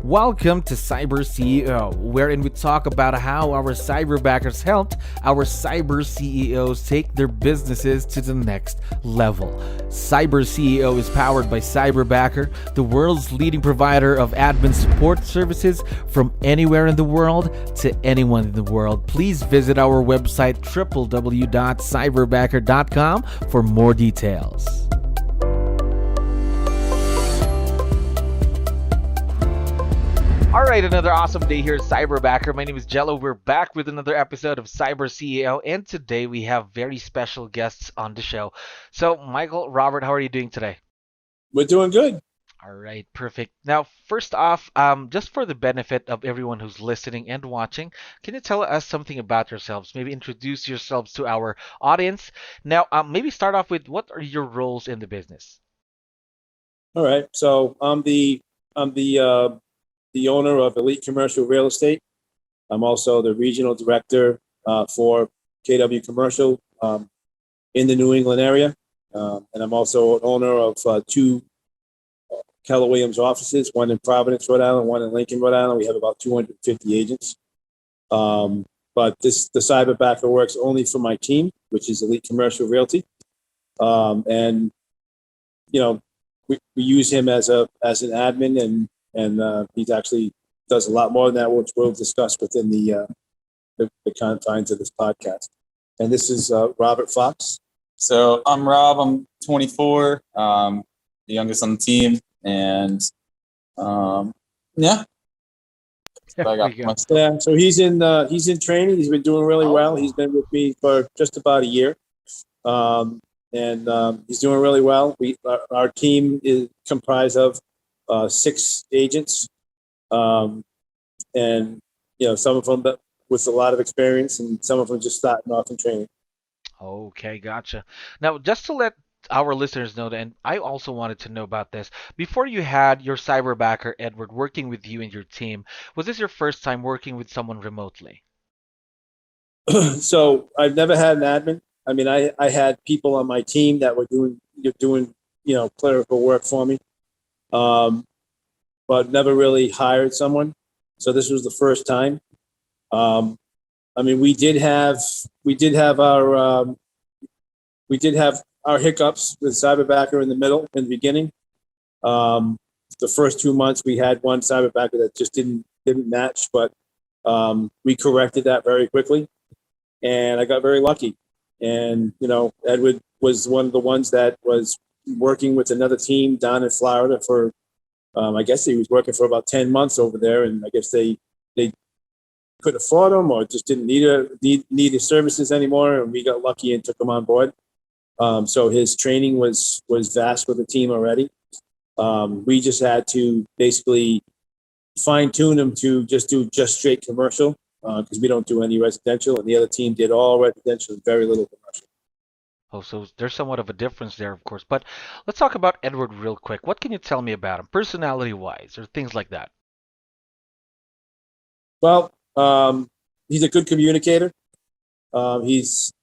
Welcome to CyberCEO, wherein we talk about how our cyberbackers helped our cyber CEOs take their businesses to the next level. CyberCEO is powered by Cyberbacker, the world's leading provider of admin support services from anywhere in the world to anyone in the world. Please visit our website www.cyberbacker.com for more details. All right, another awesome day here at Cyberbacker. My name is 𝗙𝗹𝗹𝗶𝗹. We're back with another episode of CyberCEO, and today we have very special guests on the show. So, Michael, Robert, how are you doing today? We're doing good. All right, perfect. Now, first off, just for the benefit of everyone who's listening and watching, can you tell us something about yourselves? Maybe introduce yourselves to our audience. Now, maybe start off with what are your roles in the business? All right. So I'm the owner of Elite Commercial Real Estate. I'm also the regional director for KW Commercial in the New England area. And I'm also owner of two Keller Williams offices, one in Providence, Rhode Island, one in Lincoln, Rhode Island. We have about 250 agents. But the Cyberbacker works only for my team, which is Elite Commercial Realty. And, you know, we use him as an admin, and he actually does a lot more than that, which we'll discuss within the confines of this podcast. And this is Robert Fox. So I'm Rob. I'm 24, the youngest on the team, and yeah. Yeah. So he's in training. He's been doing really well. He's been with me for just about a year. And he's doing really well. Our team is comprised of 6 agents, and some of them with a lot of experience, and some of them just starting off in training. Okay, gotcha. Now, just to let our listeners know, and I also wanted to know about this, before you had your cyberbacker Edward working with you and your team, was this your first time working with someone remotely? So I've never had an admin. I mean, I had people on my team that were doing clerical work for me, but never really hired someone. So this was the first time. I mean, we did have our hiccups with Cyberbacker in the beginning. The first 2 months we had one Cyberbacker that just didn't match, but we corrected that very quickly, and I got very lucky. And, Edward was one of the ones that was working with another team down in Florida for, I guess he was working for about 10 months over there. And I guess they couldn't afford him or just didn't need his services anymore. And we got lucky and took him on board. So his training was vast with the team already. We just had to basically fine tune him to just do straight commercial. Because we don't do any residential, and the other team did all residential and very little commercial. Oh, so there's somewhat of a difference there, of course. But let's talk about Edward real quick. What can you tell me about him, personality-wise, or things like that? Well, he's a good communicator. He's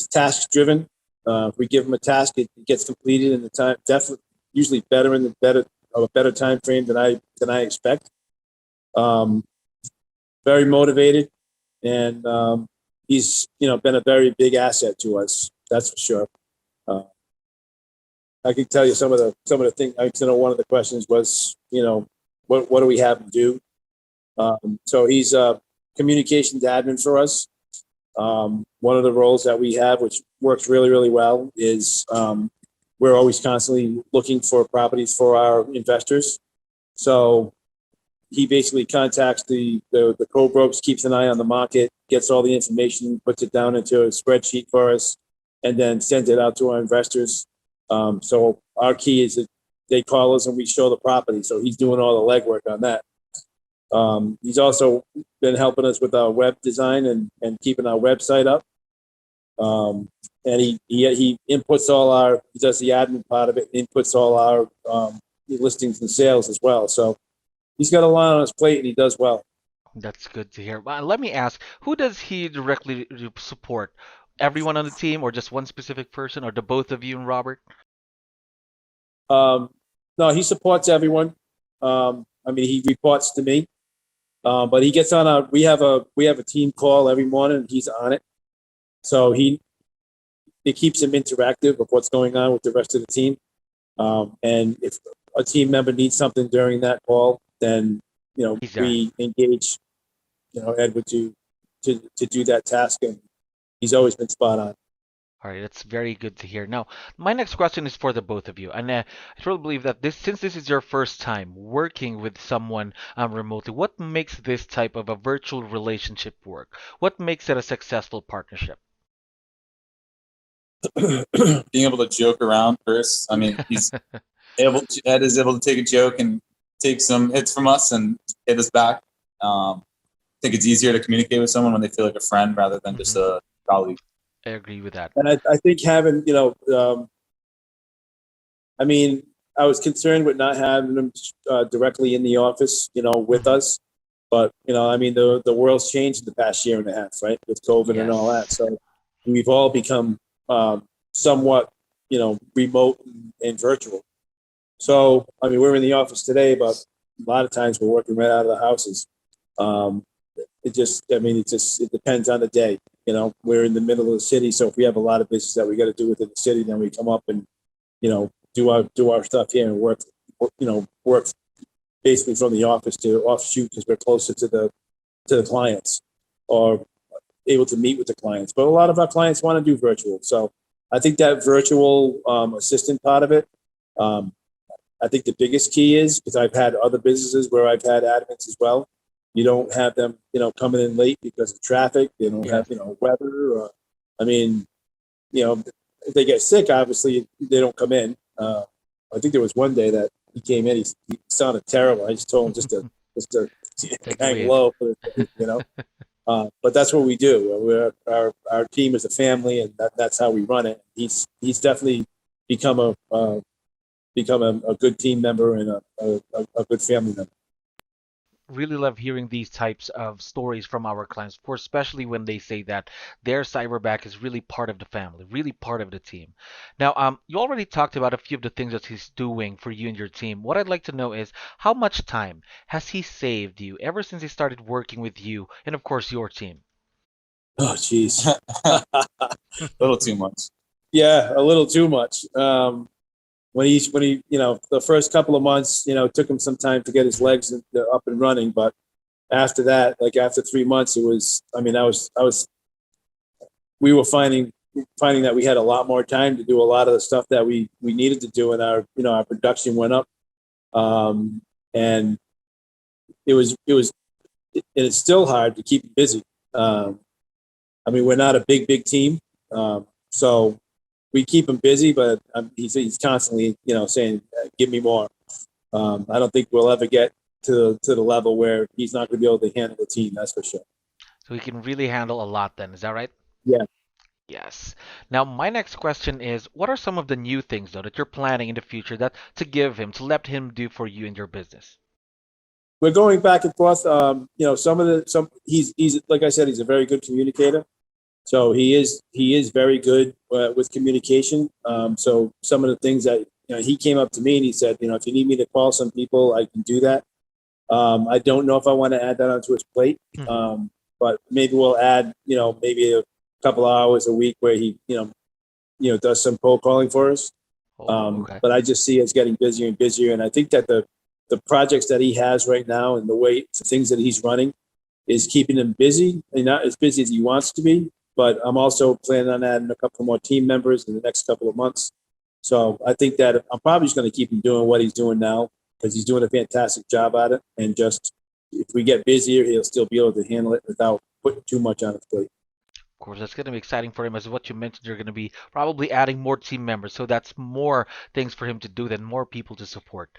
task-driven. If we give him a task, it gets completed in the time. Definitely, usually a better time frame than I expect. Very motivated, and he's been a very big asset to us. That's for sure. I can tell you some of the things. One of the questions was, what do we have him do? So he's a communications admin for us. One of the roles that we have, which works really, really well, is we're always constantly looking for properties for our investors. So he basically contacts the co-brokers, keeps an eye on the market, gets all the information, puts it down into a spreadsheet for us, and then sends it out to our investors. So our key is that they call us and we show the property. So he's doing all the legwork on that. He's also been helping us with our web design and keeping our website up. And he inputs he does the admin part of it, inputs all our listings and sales as well. So he's got a lot on his plate, and he does well. That's good to hear. Let me ask, who does he directly support? Everyone on the team, or just one specific person, or the both of you and Robert? No, he supports everyone. I mean, he reports to me, but he gets on we have a team call every morning, and he's on it. So it keeps him interactive of what's going on with the rest of the team. And if a team member needs something during that call, then, we engage, Edward to do that task, and he's always been spot on. All right, that's very good to hear. Now, my next question is for the both of you, and I truly believe that since this is your first time working with someone remotely, what makes this type of a virtual relationship work? What makes it a successful partnership? Being able to joke around first. I mean, Ed is able to take a joke and take some hits from us and hit us back. I think it's easier to communicate with someone when they feel like a friend rather than just a colleague. I agree with that. And I think having, I mean, I was concerned with not having them directly in the office, with us. But, I mean, the world's changed in the past year and a half, right, with COVID and all that. So we've all become somewhat, remote and virtual. So, I mean, we're in the office today, but a lot of times we're working right out of the houses. It depends on the day. We're in the middle of the city, so if we have a lot of business that we got to do within the city, then we come up and, do our stuff here and work basically from the office to offshoot because we're closer to the clients or able to meet with the clients. But a lot of our clients want to do virtual, so I think that virtual assistant part of it. I think the biggest key is because I've had other businesses where I've had admins as well. You don't have them, coming in late because of traffic. You don't have, weather. If they get sick, obviously they don't come in. I think there was one day that he came in. He sounded terrible. I just told him just to hang low, But that's what we do. Our team is a family, and that's how we run it. He's definitely become a good team member and a good family member. Really love hearing these types of stories from our clients, of course, especially when they say that their cyberback is really part of the family, really part of the team. Now, you already talked about a few of the things that he's doing for you and your team. What I'd like to know is how much time has he saved you ever since he started working with you and, of course, your team? Oh, geez. A little too much. Yeah, a little too much. When he, the first couple of months, it took him some time to get his legs up and running. But after that, like after 3 months, we were finding that we had a lot more time to do a lot of the stuff that we needed to do, and our production went up. And it's still hard to keep him busy. We're not a big team. So we keep him busy, but he's constantly, saying, "Give me more." I don't think we'll ever get to the level where he's not going to be able to handle the team. That's for sure. So he can really handle a lot then. Is that right? Yeah. Yes. Now, my next question is, what are some of the new things, though, that you're planning in the future to let him do for you and your business? We're going back and forth. He's like I said, he's a very good communicator. So he is very good with communication. So some of the things that he came up to me and he said, if you need me to call some people, I can do that. I don't know if I want to add that onto his plate, but maybe we'll add maybe a couple of hours a week where he does some cold calling for us. Okay. But I just see us getting busier and busier, and I think that the projects that he has right now and the things that he's running is keeping him busy, and not as busy as he wants to be. But I'm also planning on adding a couple more team members in the next couple of months. So I think that I'm probably just going to keep him doing what he's doing now because he's doing a fantastic job at it. And just if we get busier, he'll still be able to handle it without putting too much on his plate. Of course, that's going to be exciting for him. As what you mentioned, you're going to be probably adding more team members. So that's more things for him to do, than more people to support.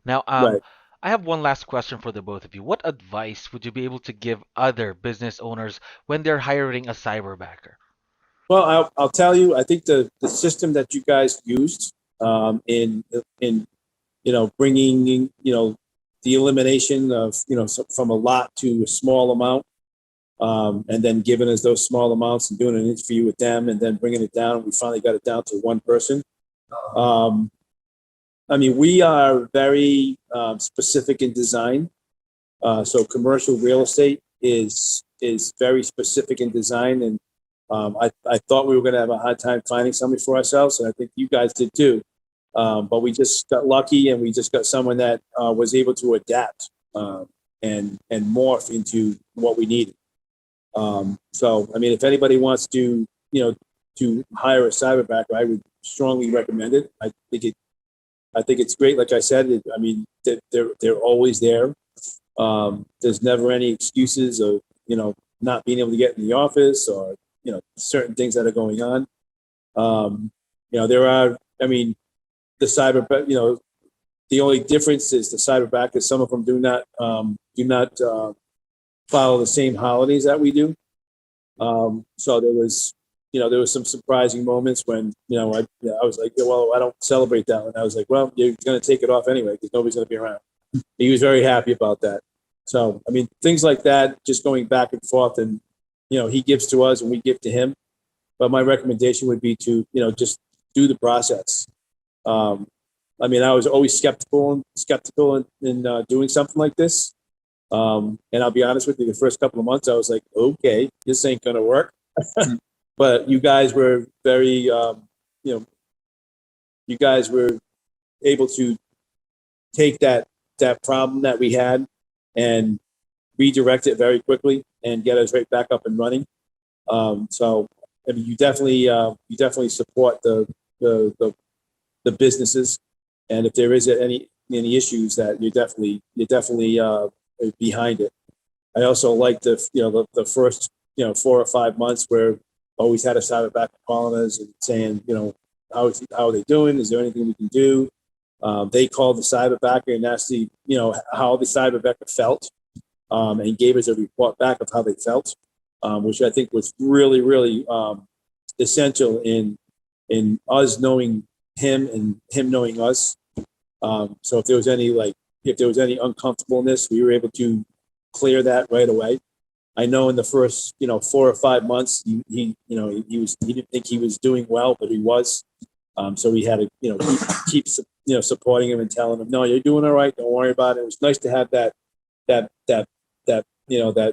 Now, Right. I have one last question for the both of you. What advice would you be able to give other business owners when they're hiring a cyberbacker? Well, I'll tell you, I think the system that you guys used in bringing the elimination of from a lot to a small amount, and then giving us those small amounts and doing an interview with them and then bringing it down. We finally got it down to one person. I mean, we are very specific in design. So commercial real estate is very specific in design, and I thought we were going to have a hard time finding somebody for ourselves, and I think you guys did too. But we just got lucky, and we just got someone that was able to adapt and morph into what we needed. So, I mean, if anybody wants to, to hire a cyberbacker, I would strongly recommend it. I think it's great. Like I said, I mean, they're always there. There's never any excuses of, not being able to get in the office or, certain things that are going on. There are, I mean, the cyber, the only difference is the cyberbackers. Some of them do not follow the same holidays that we do. So there was some surprising moments when, I was like, well, I don't celebrate that one. I was like, well, you're going to take it off anyway because nobody's going to be around. He was very happy about that. So, I mean, things like that, just going back and forth, and, he gives to us and we give to him. But my recommendation would be to, just do the process. I mean, I was always skeptical in doing something like this. And I'll be honest with you, the first couple of months, I was like, okay, this ain't going to work. But you guys were very, you guys were able to take that problem that we had and redirect it very quickly and get us right back up and running. So, I mean, you definitely support the businesses, and if there is any issues, that you're definitely behind it. I also like the first 4 or 5 months where always had a cyberbacker calling us and saying, how are they doing? Is there anything we can do? They called the cyberbacker and asked how the cyberbacker felt, and gave us a report back of how they felt, which I think was really, really essential in us knowing him and him knowing us. So if there was any uncomfortableness, we were able to clear that right away. I know in the first 4 or 5 months, he didn't think he was doing well, but he was. So we had to keep supporting him and telling him, no, you're doing all right. Don't worry about it. It was nice to have that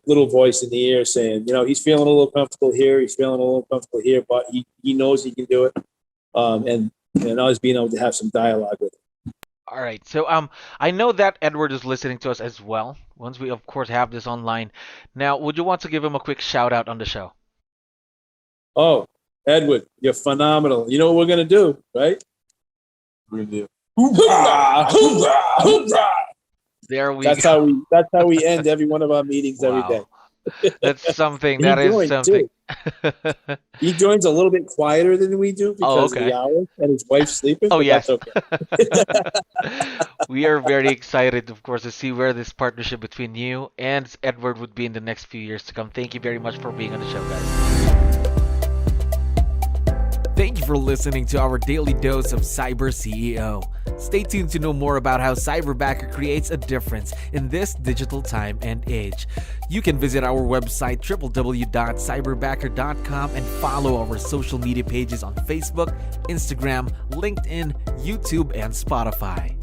little voice in the ear saying, he's feeling a little comfortable here. He's feeling a little comfortable here, but he knows he can do it. And us being able to have some dialogue with him. All right. So I know that Edward is listening to us as well. Once we of course have this online. Now, would you want to give him a quick shout out on the show? Oh, Edward, you're phenomenal. You know what we're gonna do, right? We're gonna do. Hoorah! Hoorah! Hoorah! There we That's go. That's how we end every one of our meetings every day. That's something. He That is joins, something. He joins a little bit quieter than we do because of the hour and his wife's sleeping. Oh, but yes. that's okay. We are very excited, of course, to see where this partnership between you and Edward would be in the next few years to come. Thank you very much for being on the show, guys. Thank you for listening to our daily dose of Cyber CEO. Stay tuned to know more about how Cyberbacker creates a difference in this digital time and age. You can visit our website www.cyberbacker.com and follow our social media pages on Facebook, Instagram, LinkedIn, YouTube, and Spotify.